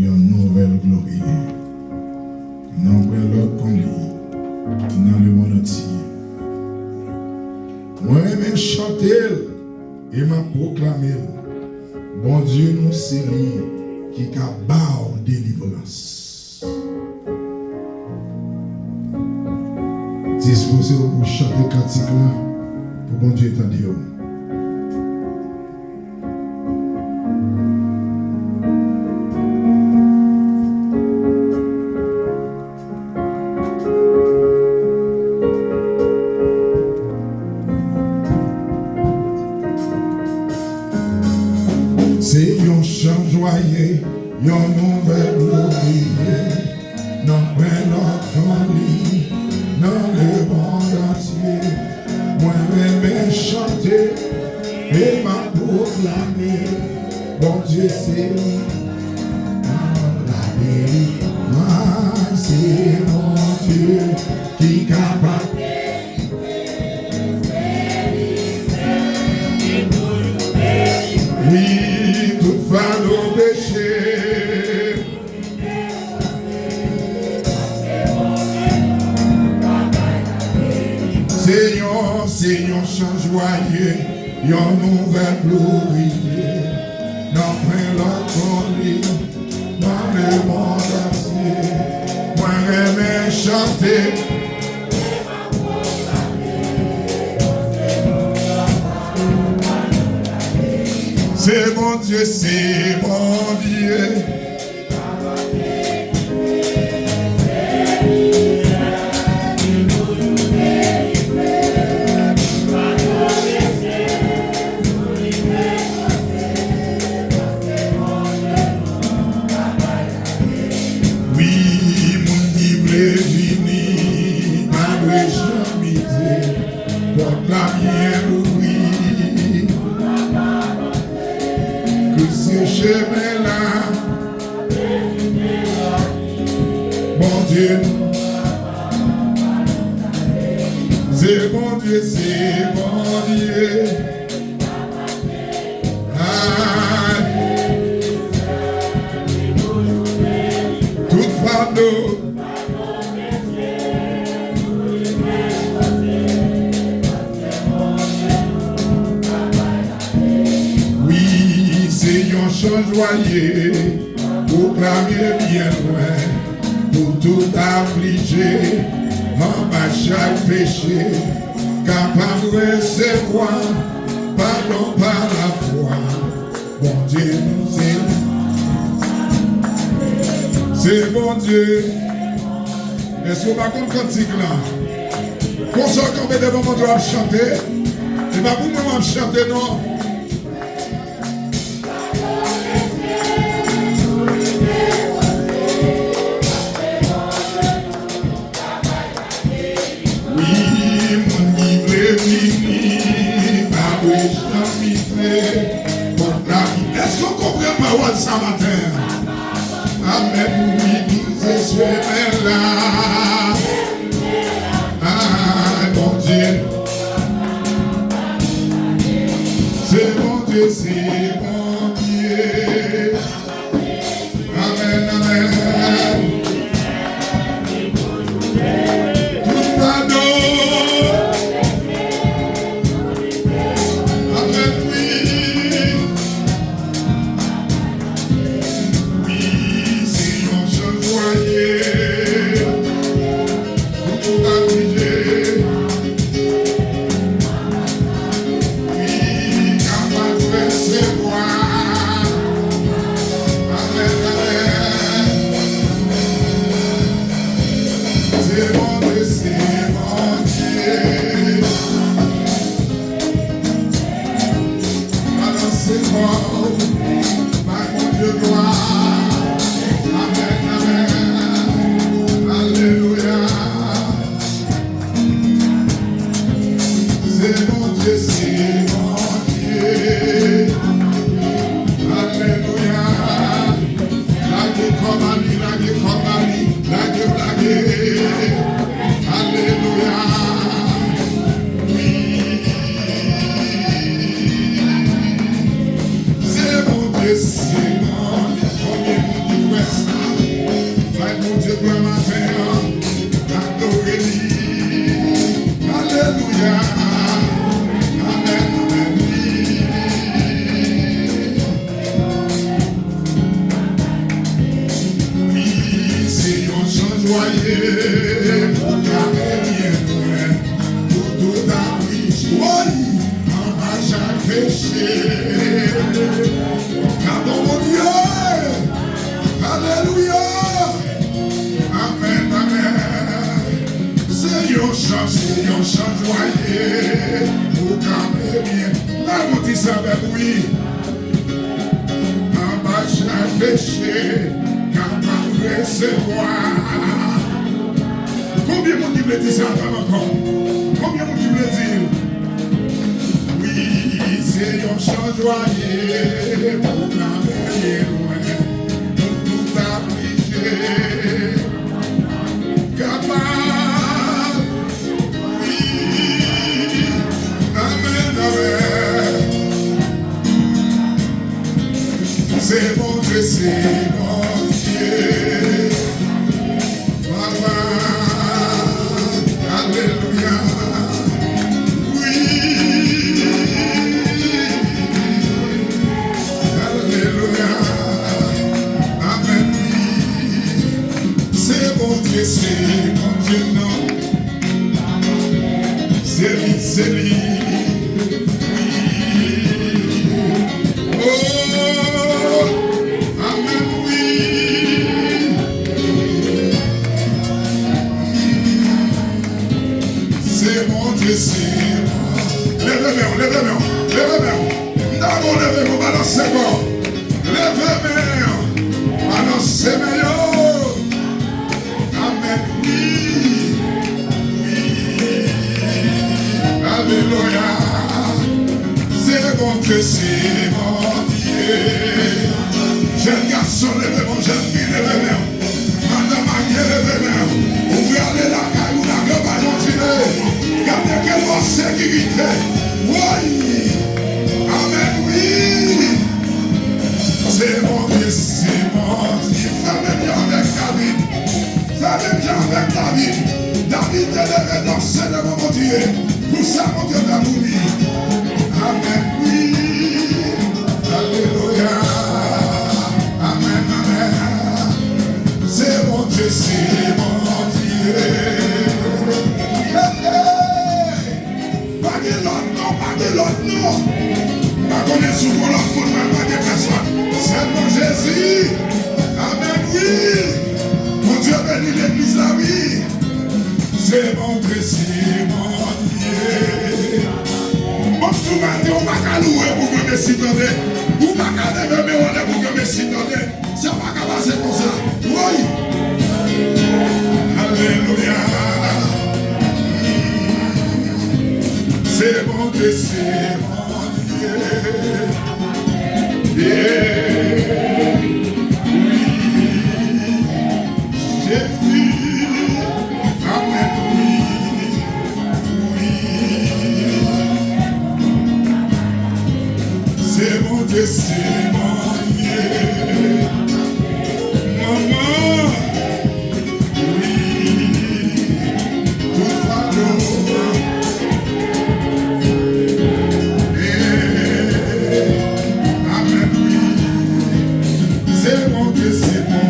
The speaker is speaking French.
une nouvelle gloire. Nous prenons l'autre qu'on lit dans le monde entier. Moi-même chanter et m'a proclamé. Bon Dieu nous c'est lui qui a barre délivrance. Disposez-vous pour chanter cantique là pour bon Dieu t'entendre. C'est un chant joyeux, une nouvelle gloire, non notre lit, dans le monde entier. Moi-même chanter et m'a proclamé, bon Dieu c'est la délivrance, c'est mon Dieu qui est capable. Oui, tout va nos péchés. Seigneur, chant joyeux, une nouvelle gloire. Dans l'autre lit, dans le monde entier. Moi-même chanter. C'est mon Dieu, c'est mon Dieu. Oui, mon livre est fini, ma réjouissé, pour la mienne, oui. Que ce chemin-là, mon Dieu, c'est mon Dieu, c'est mon Dieu. Ah, toute fardeau. Un chant joyeux, proclamer bien loin, pour tout affligé, en bas chaque péché, capable de recevoir, pardon par la foi. Bon Dieu nous aime, c'est bon Dieu. Est-ce qu'on va contre cantique là? Qu'on soit campé devant mon Dieu à chanter, et pas pour moi à chanter non. Est-ce qu'on comprend la parole ce matin? Amen, oui, c'est ce là. Ah, mon Dieu. C'est mon Dieu, c'est mon Dieu. Amen, amen. Tout pardon. C'est moi. yon chante joyeux, ou camé bien, la monti savait oui, en bas j'ai péché, capable de recevoir. Combien de monde qui veut dire ça encore? Combien de monde qui veut dire? Oui, c'est yon chante joyeux, ou camé bien loin, tout affligé, capable. C'est mon Dieu, c'est mon Dieu. Papa, alléluia. Oui, alléluia. Amen. C'est mon Dieu, non. C'est lui, c'est lui. Levez-moi. D'abord, levez-moi, balancez-moi. Levez-moi, balancez-moi. Amen. Oui. Alléluia. C'est bon Dieu, c'est mon Dieu. Jeune garçon, levez-moi, jeune fille, levez-moi. Madame Aguier, levez-moi. Ouvrez aller la caille ou la gueule, va continuer. Gardez quelle bonne sécurité. Oui. Amen, oui. C'est mon Dieu, c'est mon Dieu. Fais bien avec David. Fais bien avec David. David te devait danser devant mon Dieu. Pour ça, mon Dieu va mourir. Amen, oui. Alléluia. Amen, amen. C'est mon Dieu, c'est mon Dieu. Pas de l'autre, non. Pas connaître souvent l'autre pour ne pas de personne. C'est mon Jésus. Amen, oui. Mon Dieu bénit l'église là, oui. C'est mon Dieu, c'est mon Dieu. Bon, tout matin, on va qu'à louer pour que me citoyer. Ou pas qu'à lever, mais on est pour que me citoyer. C'est pas qu'à passer comme ça. Oui. Alléluia. C'est mon Dieu, c'est mon Dieu. Yeah. Oui, Jésus. Amen, oui. C'est mon Dieu, c'est mon Dieu. Maman. Oui. Tout fardeau. C'est mon Dieu, c'est mon